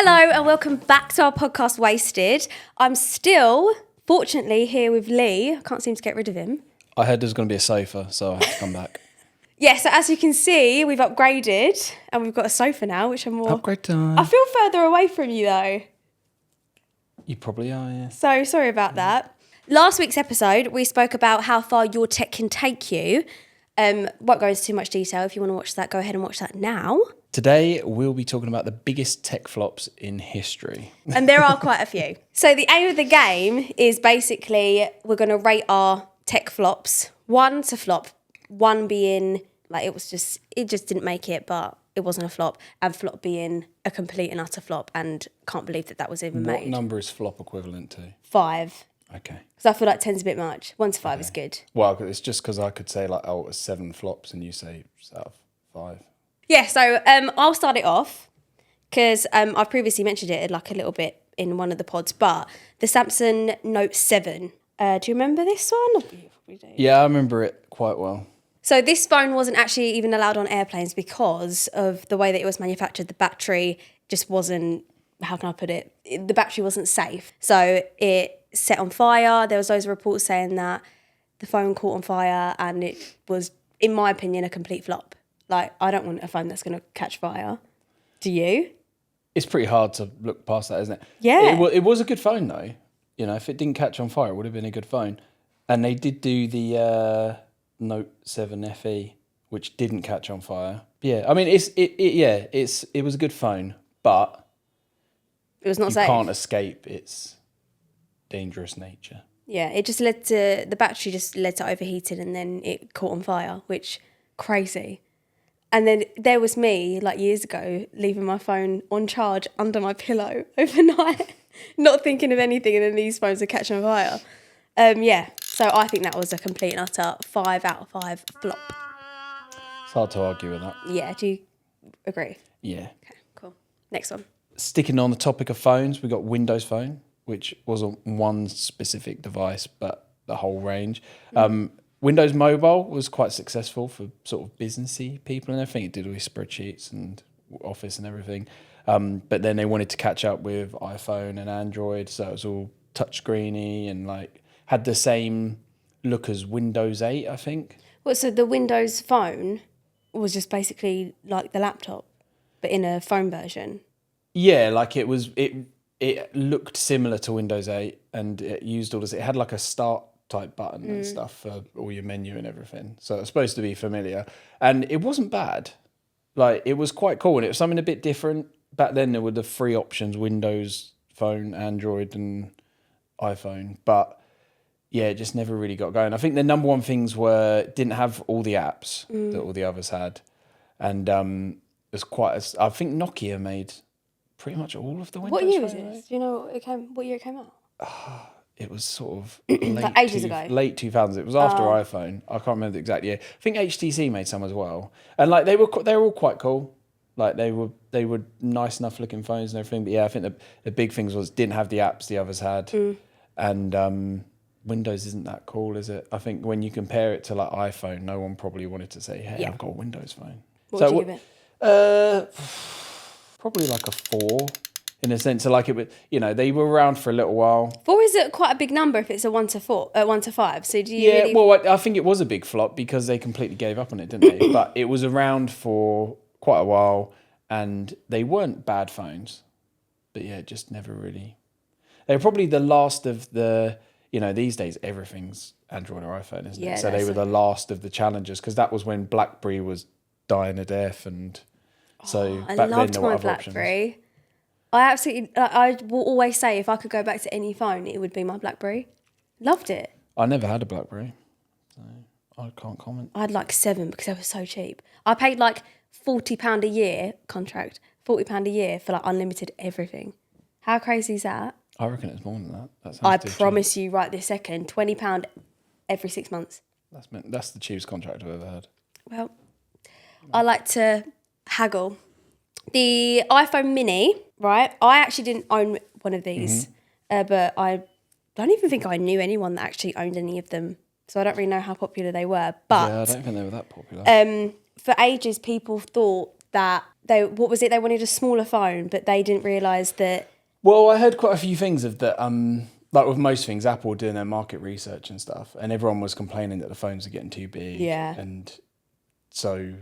Hello and welcome back to our podcast, Wasted. I'm still, fortunately, here with Lee. I can't seem to get rid of him. I heard there's going to be a sofa, so I had to come back. Yeah, so as you can see, we've upgraded and we've got a sofa now, which I'm more... Upgrade time. I feel further away from you though. You probably are, yeah. So sorry about that. Last week's episode, we spoke about how far your tech can take you. Won't go into too much detail. If you want to watch that, go ahead and watch that now. Today, we'll be talking about the biggest tech flops in history. And there are quite a few. So the aim of the game is basically we're going to rate our tech flops. 1 to flop. 1 being like it just didn't make it, but it wasn't a flop. And flop being a complete and utter flop and can't believe that was even made. What number is flop equivalent to? 5. Okay. Because I feel like 10's a bit much. 1 to 5 is good. Well, it's just because I could say like, oh, it was 7 flops and you say out of 5. Yeah, so I'll start it off because I've previously mentioned it like a little bit in one of the pods, but the Samsung Note 7. Do you remember this one? Yeah, I remember it quite well. So this phone wasn't actually even allowed on airplanes because of the way that it was manufactured. The battery just wasn't, how can I put it? The battery wasn't safe. So it set on fire. There was those reports saying that the phone caught on fire and it was, in my opinion, a complete flop. Like, I don't want a phone that's going to catch fire. Do you? It's pretty hard to look past that, isn't it? Yeah. It was a good phone, though. You know, if it didn't catch on fire, it would have been a good phone. And they did do the Note 7 FE, which didn't catch on fire. Yeah, I mean, it was a good phone, but it was not safe. You can't escape its dangerous nature. Yeah, it just led to, the battery just led to overheating and then it caught on fire, which, crazy. And then there was me, like years ago, leaving my phone on charge under my pillow overnight, not thinking of anything, and then these phones are catching on fire. Yeah, so I think that was a complete and utter 5 out of 5 flop. It's hard to argue with that. Yeah, do you agree? Yeah. Okay, cool. Next one. Sticking on the topic of phones, we got Windows Phone, which wasn't one specific device, but the whole range. Windows Mobile was quite successful for sort of businessy people and everything. It did all these spreadsheets and Office and everything. But then they wanted to catch up with iPhone and Android, so it was all touchscreeny and like had the same look as Windows 8, I think. Well, so the Windows Phone was just basically like the laptop, but in a phone version. Yeah, like it looked similar to Windows 8 and it used all this. It had like a start type button and stuff for all your menu and everything. So it's supposed to be familiar. And it wasn't bad. Like, it was quite cool. And it was something a bit different. Back then, there were the 3 options, Windows Phone, Android, and iPhone. But, yeah, it just never really got going. I think the number one things were, it didn't have all the apps that all the others had. And it was I think Nokia made pretty much all of the Windows What year was Phone, it? right? Do you know what year it came out? It was sort of like ages ago. Late 2000s. It was after iPhone. I can't remember the exact year. I think HTC made some as well, and like they were all quite cool. Like they were nice enough looking phones and everything. But yeah, I think the big things was didn't have the apps the others had, and Windows isn't that cool, is it? I think when you compare it to like iPhone, no one probably wanted to say, "Hey, I've got a Windows phone." What would you give it? Probably like a 4. In a sense of like it, you know, they were around for a little while. 4 is quite a big number if it's a 1 to 5. So do you? Yeah, really... well, I think it was a big flop because they completely gave up on it, didn't they? But it was around for quite a while, and they weren't bad phones. But yeah, just never really. They were probably the last of the. You know, these days everything's Android or iPhone, isn't it? So they were the last of the challengers because that was when BlackBerry was dying a death, and so I back then loved there were my other BlackBerry. options. I will always say if I could go back to any phone, it would be my BlackBerry. Loved it. I never had a BlackBerry, so I can't comment. I had like 7 because they were so cheap. I paid like £40 a year contract, £40 a year for like unlimited everything. How crazy is that? I reckon it's more than that. That I sounds promise you right this second, £20 every 6 months. That's the cheapest contract I've ever had. Well, I like to haggle. The iPhone mini, right? I actually didn't own one of these, but I don't even think I knew anyone that actually owned any of them. So I don't really know how popular they were. But yeah, I don't think they were that popular. For ages, people thought that what was it? They wanted a smaller phone, but they didn't realise that. Well, I heard quite a few things of that. Like with most things, Apple doing their market research and stuff, and everyone was complaining that the phones are getting too big. Yeah. And so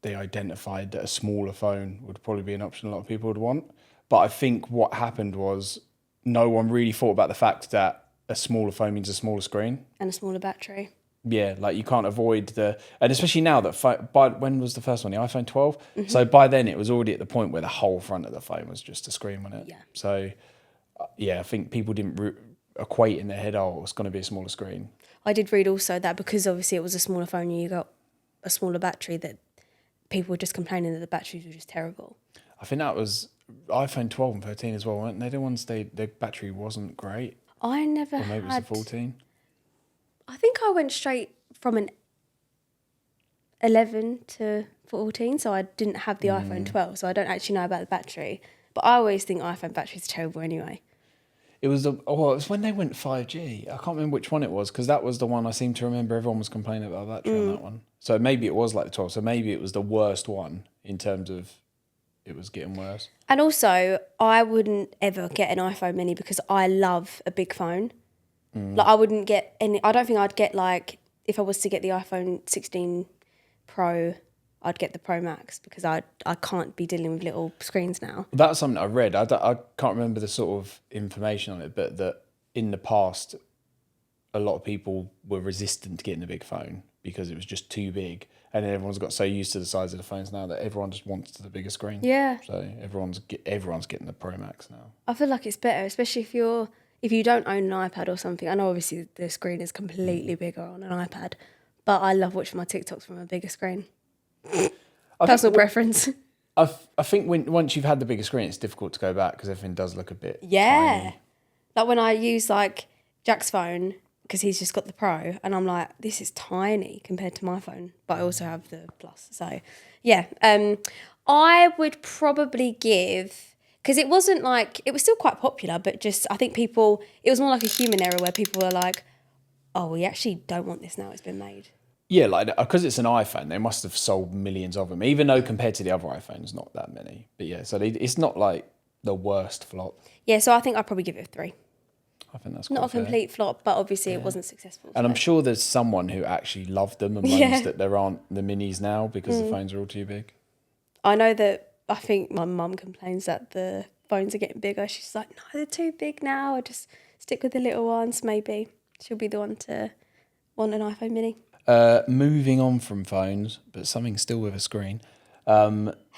they identified that a smaller phone would probably be an option a lot of people would want. But I think what happened was no one really thought about the fact that a smaller phone means a smaller screen. And a smaller battery. Yeah, like you can't avoid and especially now that by when was the first one? The iPhone 12? So by then it was already at the point where the whole front of the phone was just a screen, wasn't it? Yeah. So I think people didn't equate in their head, oh, it's going to be a smaller screen. I did read also that because obviously it was a smaller phone and you got a smaller battery, that people were just complaining that the batteries were just terrible. I think that was iPhone 12 and 13 as well, weren't they? The ones their battery wasn't great. I never Or maybe it was the 14. I think I went straight from an 11 to 14, so I didn't have the iPhone 12, so I don't actually know about the battery. But I always think iPhone batteries are terrible anyway. It was it was when they went 5G. I can't remember which one it was because that was the one I seem to remember everyone was complaining about the battery on that one. So maybe it was like the 12. So maybe it was the worst one in terms of it was getting worse. And also, I wouldn't ever get an iPhone mini because I love a big phone. Like I wouldn't get any. I don't think I'd get like if I was to get the iPhone 16 Pro, I'd get the Pro Max because I can't be dealing with little screens now. That's something I read. I can't remember the sort of information on it, but that in the past, a lot of people were resistant to getting a big phone because it was just too big. And then everyone's got so used to the size of the phones now that everyone just wants the bigger screen. Yeah. So everyone's getting the Pro Max now. I feel like it's better, especially if you don't own an iPad or something. I know obviously the screen is completely bigger on an iPad, but I love watching my TikToks from a bigger screen. Personal preference. I think once you've had the bigger screen, it's difficult to go back because everything does look a bit Yeah. tiny. Like when I use like Jack's phone, because he's just got the Pro, and I'm like, this is tiny compared to my phone, but I also have the Plus. So, yeah. I would probably give, because it was still quite popular, but just, I think it was more like a human error where people were like, oh, we actually don't want this now, it's been made. Yeah, like because it's an iPhone, they must have sold millions of them, even though compared to the other iPhones, not that many. But yeah, so it's not like the worst flop. Yeah, so I think I'd probably give it a 3. I think that's not a fair. complete flop, but obviously it wasn't successful. And I'm sure there's someone who actually loved them and moans that there aren't the minis now because the phones are all too big. I know that I think my mum complains that the phones are getting bigger. She's like, no, they're too big now. I'll just stick with the little ones. Maybe she'll be the one to want an iPhone mini. Moving on from phones, but something still with a screen. 3D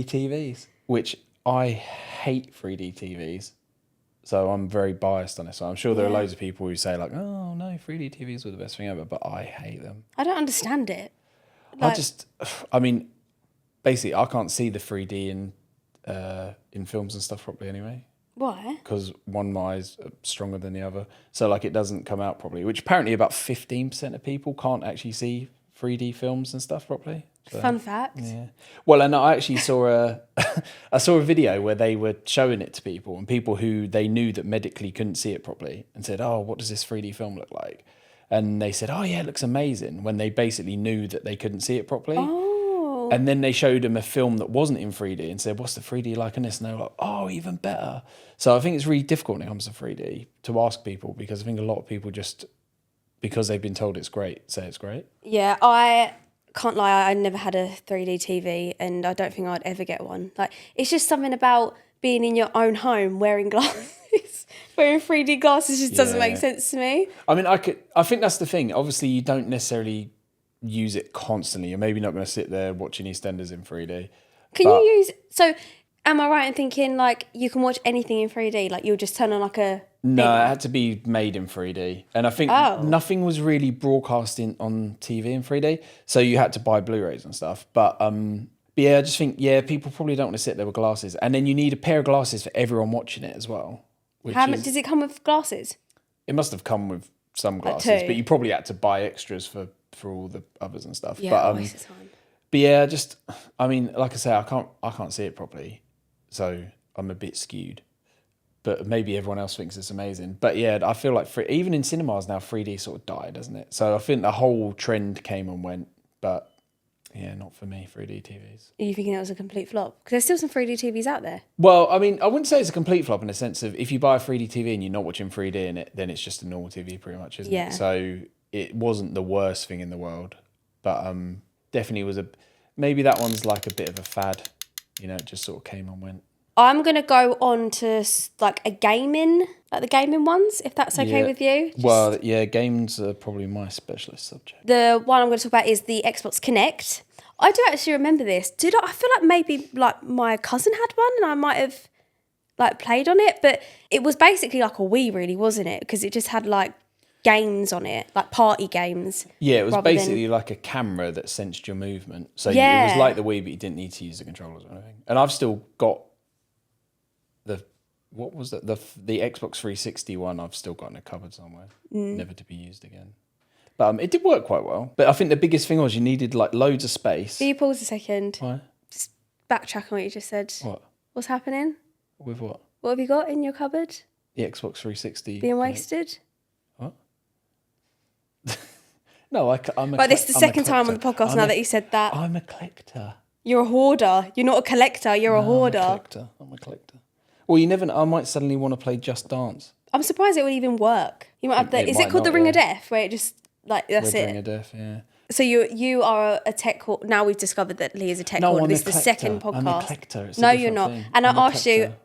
TVs, which I hate 3D TVs. So I'm very biased on it. So I'm sure there are loads of people who say like, oh no, 3D TVs were the best thing ever, but I hate them. I don't understand it. I mean, basically I can't see the 3D in films and stuff properly anyway. Why? Because one of my eyes are stronger than the other. So like it doesn't come out properly, which apparently about 15% of people can't actually see 3D films and stuff properly. So, Fun fact. yeah. Well, and I actually saw a video where they were showing it to people and people who they knew that medically couldn't see it properly and said, oh, what does this 3D film look like? And they said, oh yeah, it looks amazing, when they basically knew that they couldn't see it properly. Oh. And then they showed them a film that wasn't in 3D and said, what's the 3D like on this? And they were like, oh, even better. So I think it's really difficult when it comes to 3D to ask people, because I think a lot of people just, because they've been told it's great, say it's great. Yeah, I can't lie, I never had a 3D TV and I don't think I'd ever get one. Like, it's just something about being in your own home wearing glasses. Wearing 3D glasses just doesn't make sense to me. I mean, I think that's the thing. Obviously, you don't necessarily use it constantly. You're maybe not going to sit there watching EastEnders in 3D. So am I right in thinking like you can watch anything in 3D? Like you'll just turn on like a... No, it had to be made in 3D. And I think nothing was really broadcasting on TV in 3D. So you had to buy Blu-rays and stuff. But yeah, I just think, people probably don't want to sit there with glasses. And then you need a pair of glasses for everyone watching it as well. How much does it come with glasses? It must have come with some glasses. Like 2. But you probably had to buy extras for all the others and stuff. Yeah, but, waste of time. But yeah, I mean, like I say, I can't see it properly. So I'm a bit skewed. But maybe everyone else thinks it's amazing. But yeah, I feel like even in cinemas now, 3D sort of died, doesn't it? So I think the whole trend came and went. But Yeah, not for me, 3D TVs. Are you thinking it was a complete flop? Because there's still some 3D TVs out there. Well, I mean, I wouldn't say it's a complete flop in the sense of if you buy a 3D TV and you're not watching 3D in it, then it's just a normal TV pretty much, isn't Yeah. it? So it wasn't the worst thing in the world, but definitely was maybe that one's like a bit of a fad. You know, it just sort of came and went. I'm going to go on to like the gaming ones, if that's okay with you. Well, yeah, games are probably my specialist subject. The one I'm going to talk about is the Xbox Kinect. I do actually remember this. I feel like maybe like my cousin had one and I might have like played on it, but it was basically like a Wii really, wasn't it? Because it just had like games on it, like party games. Yeah, it was basically like a camera that sensed your movement. So it was like the Wii, but you didn't need to use the controllers or anything. And I've still got what was that? The Xbox 360 one I've still got in a cupboard somewhere, never to be used again. But it did work quite well. But I think the biggest thing was you needed like loads of space. Can you pause a second? Why? Just backtrack on what you just said. What? What's happening? With what? What have you got in your cupboard? The Xbox 360. Being wasted? What? No, I'm a But this is the second time on the collector. podcast now that you said that. I'm a collector. You're a hoarder. You're not a collector. You're a hoarder. I'm a collector. Well, you never know. I might suddenly want to play Just Dance. I'm surprised it would even work. You might have is it might called not, the Ring yeah. of Death, where it just like that's Ring it? of Death, yeah. So you are a tech hoarder. Now we've discovered that Lee is a tech hoarder. This is the second podcast. I'm a collector. It's a no, you're different not. thing. And I'm I a asked you, collector.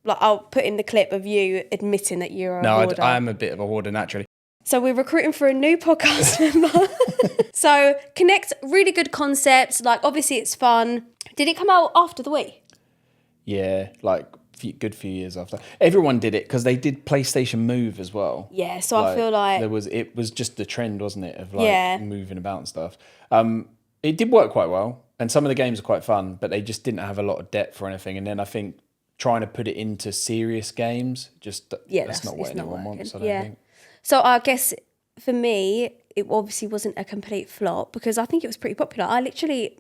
like, I'll put in the clip of you admitting that you're a hoarder. No, I am a bit of a hoarder naturally. So we're recruiting for a new podcast member. So Kinect, really good concept. Like, obviously it's fun. Did it come out after the Wii? Yeah, like good few years after. Everyone did it because they did PlayStation Move as well. Yeah, so I feel like it was just the trend, wasn't it, of like moving about and stuff. It did work quite well, and some of the games are quite fun, but they just didn't have a lot of depth or anything. And then I think trying to put it into serious games that's not what anyone wants. I don't think. So I guess for me, it obviously wasn't a complete flop because I think it was pretty popular. I literally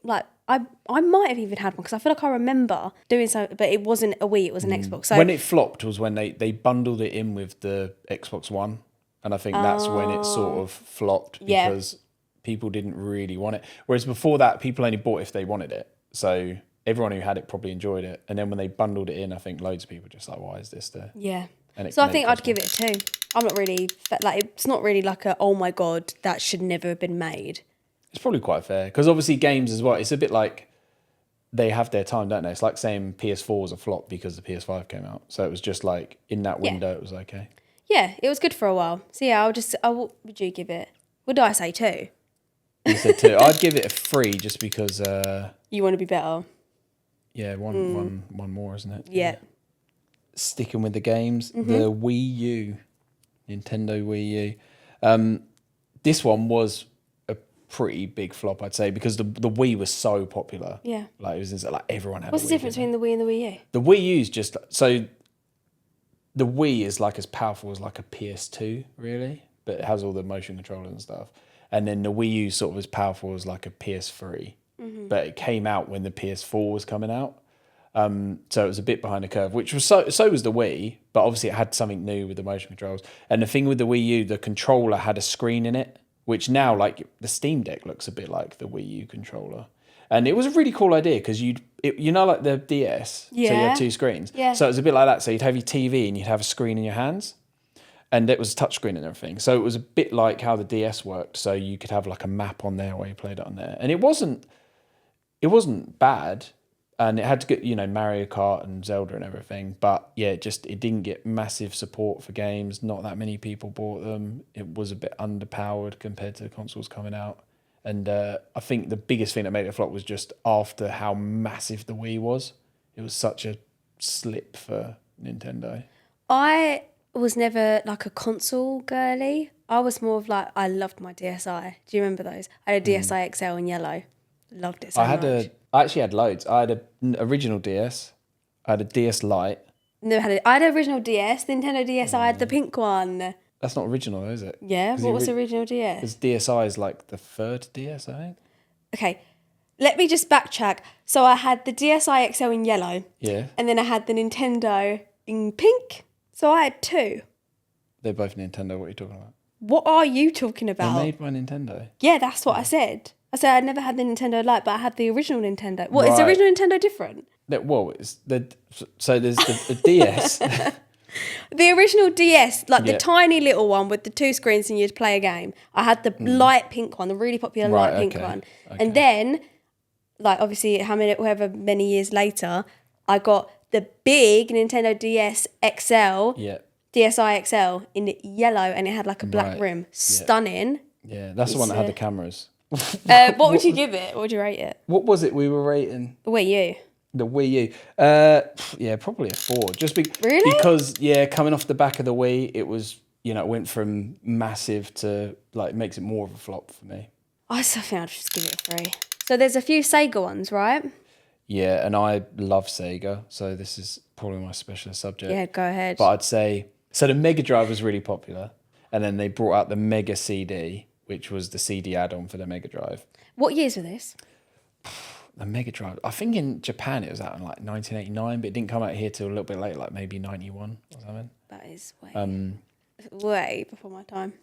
I might have even had one because I feel like I remember doing so, but it wasn't a Wii, it was an Xbox. So when it flopped was when they bundled it in with the Xbox One, and I think that's when it sort of flopped because people didn't really want it. Whereas before that, people only bought if they wanted it. So everyone who had it probably enjoyed it. And then when they bundled it in, I think loads of people just like, why is this there? Yeah. So I think I'd give it a 2. I'm not really like it's not really like a oh my god that should never have been made. It's probably quite fair because obviously games as well. It's a bit like they have their time, don't they? It's like saying PS4 was a flop because the PS5 came out. So it was just like in that window, it was okay. Yeah, it was good for a while. So yeah, what would you give it? What did I say 2? You said 2. I'd give it a 3 just because. You want to be better. Yeah, one more, isn't it? Yeah. Sticking with the games, the Wii U, Nintendo Wii U. This one was a pretty big flop, I'd say, because the Wii was so popular. Yeah. Like it was like everyone had. What's the difference between the Wii and the Wii U? The Wii U is just so. The Wii is like as powerful as like a PS2, really, but it has all the motion controllers and stuff. And then the Wii U is sort of as powerful as like a PS3, but it came out when the PS4 was coming out. So it was a bit behind the curve, which was so was the Wii, but obviously it had something new with the motion controls. And the thing with the Wii U, the controller had a screen in it, which now like the Steam Deck looks a bit like the Wii U controller. And it was a really cool idea because you know like the DS, so you had 2 screens. Yeah. So it was a bit like that. So you'd have your TV and you'd have a screen in your hands, and it was a touch screen and everything. So it was a bit like how the DS worked. So you could have like a map on there where you played it on there, and it wasn't bad. And it had to get, Mario Kart and Zelda and everything. But yeah, it didn't get massive support for games. Not that many people bought them. It was a bit underpowered compared to the consoles coming out. And I think the biggest thing that made it flop was just after how massive the Wii was. It was such a slip for Nintendo. I was never like a console girly. I was more of like, I loved my DSi. Do you remember those? I had a DSi XL in yellow. Loved it so much. I actually had loads. I had an original DS. I had a DS Lite. I had an original DS, Nintendo DS. I had the pink one. That's not original, though, is it? Yeah. What was the original DS? Because DSi is like the 3rd DS, I think. Okay. Let me just backtrack. So I had the DSi XL in yellow. Yeah. And then I had the Nintendo in pink. So I had 2. They're both Nintendo. What are you talking about? What are you talking about? They're made by Nintendo. Yeah, that's what I said. I said I'd never had the Nintendo Lite, but I had the original Nintendo. What, is the Right. original Nintendo different? Well, it's so there's the DS. The original DS, like the Yeah. tiny little one with the 2 screens and you'd play a game. I had the light pink one, the really popular light pink okay, one. okay. And then, like obviously, however many years later, I got the big Nintendo DS XL, Yeah. DSi XL in yellow, and it had like a black Right. rim. Stunning. Yeah, that's the one that had the cameras. What would you give it? What would you rate it? What was it we were rating? The Wii U. The Wii U. Yeah, probably a 4. Really? Because coming off the back of the Wii, it was it went from massive to like makes it more of a flop for me. I still think I'd just give it a 3. So there's a few Sega ones, right? Yeah, and I love Sega, so this is probably my specialist subject. Yeah, go ahead. But I'd say so. The Mega Drive was really popular, and then they brought out the Mega CD, which was the CD add-on for the Mega Drive. What years were this? The Mega Drive. I think in Japan it was out in like 1989, but it didn't come out here till a little bit later, like maybe 91 or something. That is way before my time.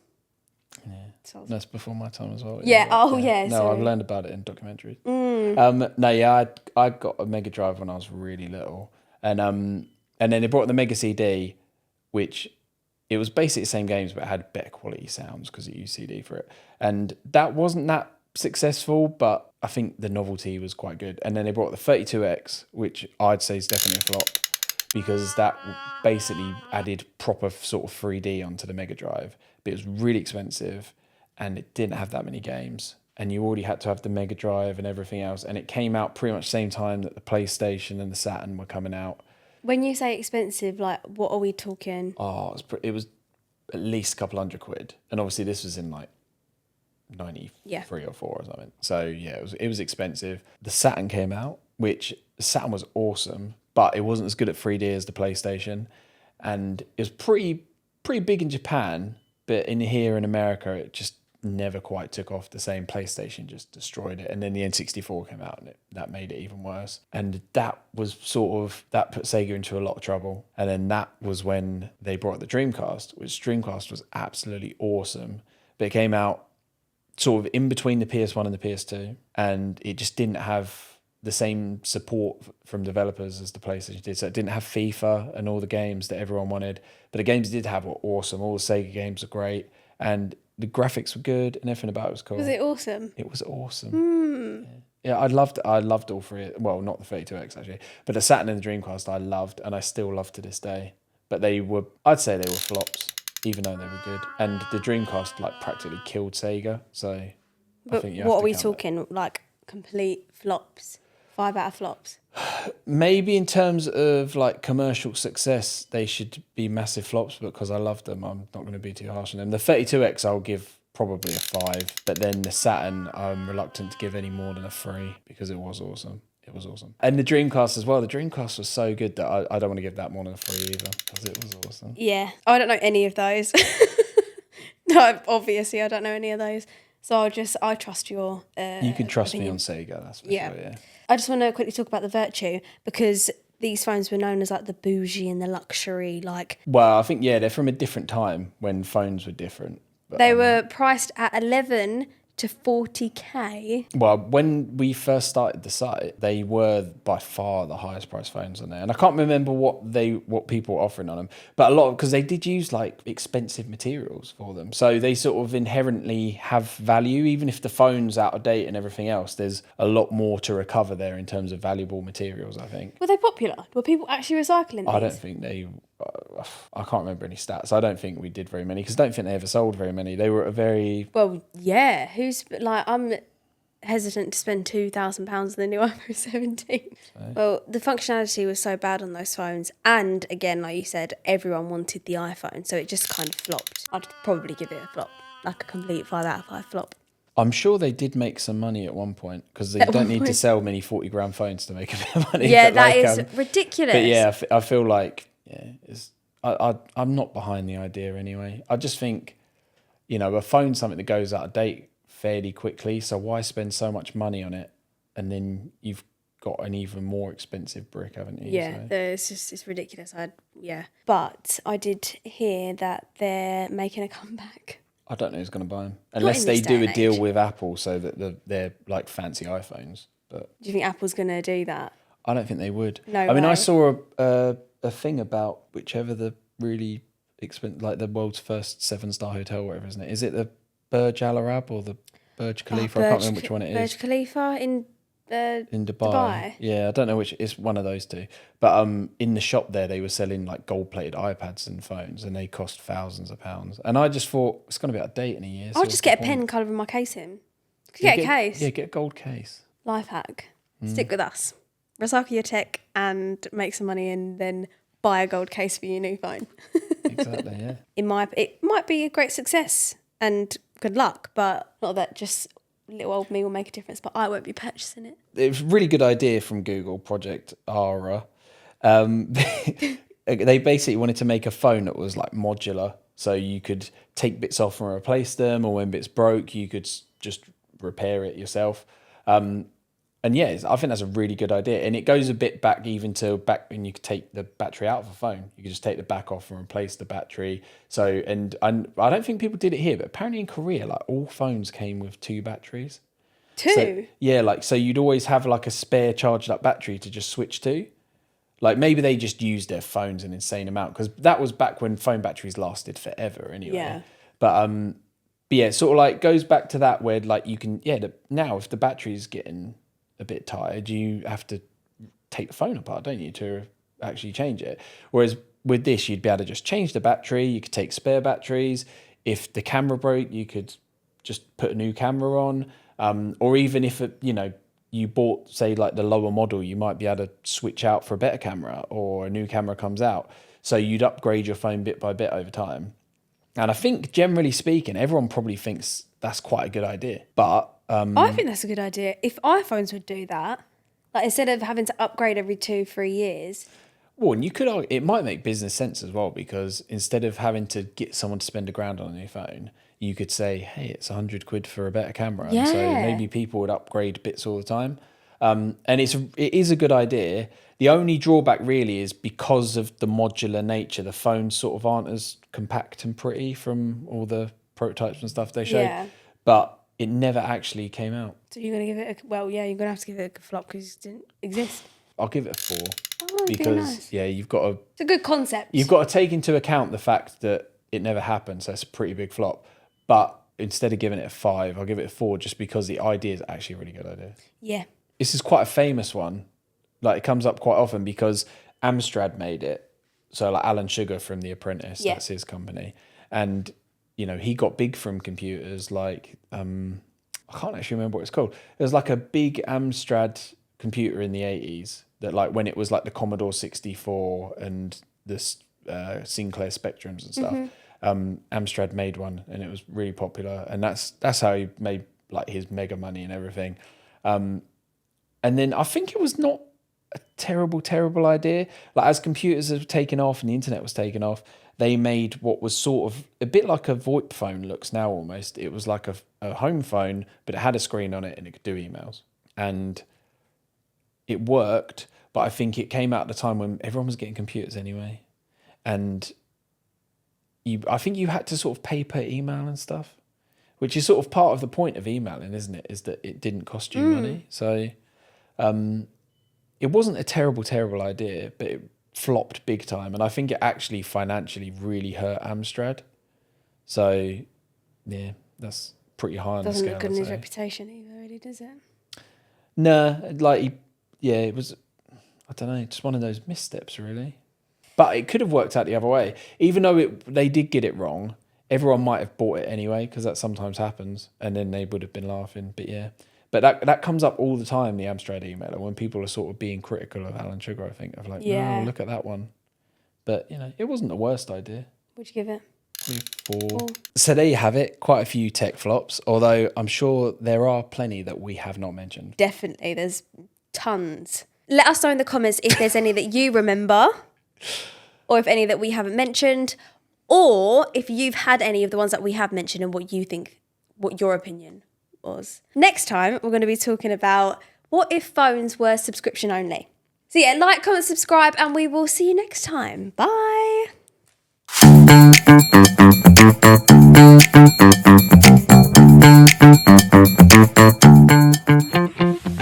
Yeah, So that's before my time as well. Yeah. Oh, right. yeah. No, sorry. I've learned about it in documentaries. No, yeah, I got a Mega Drive when I was really little, and then they brought the Mega CD, which it was basically the same games, but it had better quality sounds because it used CD for it, and that wasn't that successful, but I think the novelty was quite good. And then they brought the 32X, which I'd say is definitely a flop because that basically added proper sort of 3D onto the Mega Drive, but it was really expensive and it didn't have that many games. And you already had to have the Mega Drive and everything else. And it came out pretty much the same time that the PlayStation and the Saturn were coming out. When you say expensive, like what are we talking? Oh, it was at least a couple £100. And obviously this was in like 93 or 4 or something. So yeah, it was expensive. The Saturn came out, which the Saturn was awesome, but it wasn't as good at 3D as the PlayStation. And it was pretty big in Japan, but in here in America, it just never quite took off. The same PlayStation just destroyed it. And then the N64 came out and that made it even worse. And that was that put Sega into a lot of trouble. And then that was when they brought the Dreamcast, which Dreamcast was absolutely awesome. But it came out sort of in between the PS1 and the PS2, and it just didn't have the same support from developers as the PlayStation did. So it didn't have FIFA and all the games that everyone wanted, but the games it did have were awesome. All the Sega games were great, and the graphics were good, and everything about it was cool. Was it awesome? It was awesome. Yeah, I loved all three. Well, not the 32X actually, but the Saturn and the Dreamcast I loved, and I still love to this day. But I'd say they were flops, even though they were good. And the Dreamcast like practically killed Sega. So I think you have what to are we count talking? Like complete flops? 5 out of flops? Maybe in terms of like commercial success, they should be massive flops, but because I love them, I'm not going to be too harsh on them. The 32X I'll give probably a 5, but then the Saturn I'm reluctant to give any more than a 3 because it was awesome. It was awesome. And the Dreamcast as well. The Dreamcast was so good that I don't want to give that more than a 3 either because it was awesome. Yeah. I don't know any of those. No, obviously I don't know any of those. So I trust your You can trust opinion. me on Sega, that's for sure, yeah. I just want to quickly talk about the Virtue because these phones were known as like the bougie and the luxury, like Well, I think, they're from a different time when phones were different. But, they were priced at 11 to 40k. Well, when we first started the site, they were by far the highest priced phones on there, and I can't remember what people were offering on them, but a lot because they did use like expensive materials for them, so they sort of inherently have value, even if the phone's out of date and everything else. There's a lot more to recover there in terms of valuable materials, I think. Were they popular? Were people actually recycling these? I don't think they. I can't remember any stats. I don't think we did very many because I don't think they ever sold very many. They were a very... Well, yeah. I'm hesitant to spend £2,000 on the new iPhone 17. Well, the functionality was so bad on those phones. And again, like you said, everyone wanted the iPhone. So it just kind of flopped. I'd probably give it a flop. Like a complete 5 out of 5 flop. I'm sure they did make some money at one point because they don't need to sell many 40-gram phones to make a bit of money. Yeah, but that is ridiculous. But yeah, I feel like... I'm not behind the idea anyway. I just think, a phone's something that goes out of date fairly quickly. So why spend so much money on it? And then you've got an even more expensive brick, haven't you? Yeah, it's ridiculous. But I did hear that they're making a comeback. I don't know who's going to buy them. in Unless they this day do a and deal age. with Apple so that they're like fancy iPhones. But Do you think Apple's going to do that? I don't think they would. No I mean, I way. saw a thing about whichever the really expensive, like the world's first 7-star hotel, whatever, isn't it? Is it the Burj Al Arab or the Burj Khalifa? I can't remember which one it is. Burj Khalifa in Dubai. Yeah, I don't know which. It's one of those two. But in the shop there, they were selling like gold-plated iPads and phones, and they cost thousands of pounds. And I just thought it's going to be out of date in a year. I'll just get a pen colouring my case in. Get a case. Yeah, get a gold case. Life hack. Stick with us. Recycle your tech and make some money, and then buy a gold case for your new phone. Exactly. Yeah. It might be a great success, and good luck. But not that just little old me will make a difference. But I won't be purchasing it. It was a really good idea from Google, Project Ara. They basically wanted to make a phone that was like modular, so you could take bits off and replace them, or when bits broke, you could just repair it yourself. And yeah, I think that's a really good idea. And it goes a bit back even to back when you could take the battery out of a phone. You could just take the back off and replace the battery. So, and I don't think people did it here, but apparently in Korea, like all phones came with 2 batteries. Two. So, yeah, like, so you'd always have like a spare charged up battery to just switch to. Like maybe they just used their phones an insane amount, because that was back when phone batteries lasted forever anyway. Yeah. But yeah, it sort of like goes back to that where like you can, now if the battery's getting a bit tired, you have to take the phone apart, don't you, to actually change it. Whereas with this, you'd be able to just change the battery. You could take spare batteries. If the camera broke, you could just put a new camera on. Or even if you bought, say, like the lower model, you might be able to switch out for a better camera, or a new camera comes out. So you'd upgrade your phone bit by bit over time. And I think, generally speaking, everyone probably thinks that's quite a good idea. But I think that's a good idea. If iPhones would do that, like instead of having to upgrade every 2-3 years. well, and it might make business sense as well, because instead of having to get someone to spend £1,000 on a new phone, you could say, hey, it's £100 for a better camera. Yeah. And so maybe people would upgrade bits all the time. And it is a good idea. The only drawback really is because of the modular nature, the phones sort of aren't as compact and pretty from all the prototypes and stuff they showed. Yeah. But it never actually came out. So you're going to give it you're going to have to give it a flop because it didn't exist. I'll give it a 4. Oh, because nice. yeah, you've got to It's a good concept. You've got to take into account the fact that it never happened, so it's a pretty big flop. But instead of giving it a 5, I'll give it a 4, just because the idea is actually a really good idea. Yeah. This is quite a famous one. Like, it comes up quite often because Amstrad made it. So like Alan Sugar from The Apprentice, Yeah. that's his company. And, he got big from computers like, I can't actually remember what it's called. It was like a big Amstrad computer in the 80s that, like, when it was like the Commodore 64 and this Sinclair Spectrums and stuff, Amstrad made one, and it was really popular. And that's how he made like his mega money and everything. And then I think it was not a terrible idea. Like, as computers have taken off and the internet was taken off, they made what was sort of a bit like a VoIP phone looks now almost. It was like a home phone, but it had a screen on it and it could do emails. And it worked, but I think it came out at a time when everyone was getting computers anyway. And I think you had to sort of pay per email and stuff, which is sort of part of the point of emailing, isn't it? Is that it didn't cost you money. So it wasn't a terrible idea, but it flopped big time. And I think it actually financially really hurt Amstrad. So, yeah, that's pretty high on the scale. Doesn't look good in his I'd say. reputation either, really, does it? No, like, it was, I don't know, just one of those missteps, really. But it could have worked out the other way. Even though they did get it wrong, everyone might have bought it anyway, because that sometimes happens, and then they would have been laughing. But yeah, but that comes up all the time, the Amstrad emailer, when people are sort of being critical of Alan Sugar, I think, of like, Yeah. no, look at that one. But, it wasn't the worst idea. What'd you give it? 4. So there you have it. Quite a few tech flops, although I'm sure there are plenty that we have not mentioned. Definitely, there's tons. Let us know in the comments if there's any that you remember, or if any that we haven't mentioned, or if you've had any of the ones that we have mentioned and what you think, what your opinion was. Next time, we're going to be talking about what if phones were subscription only. So yeah, like, comment, subscribe, and we will see you next time. Bye.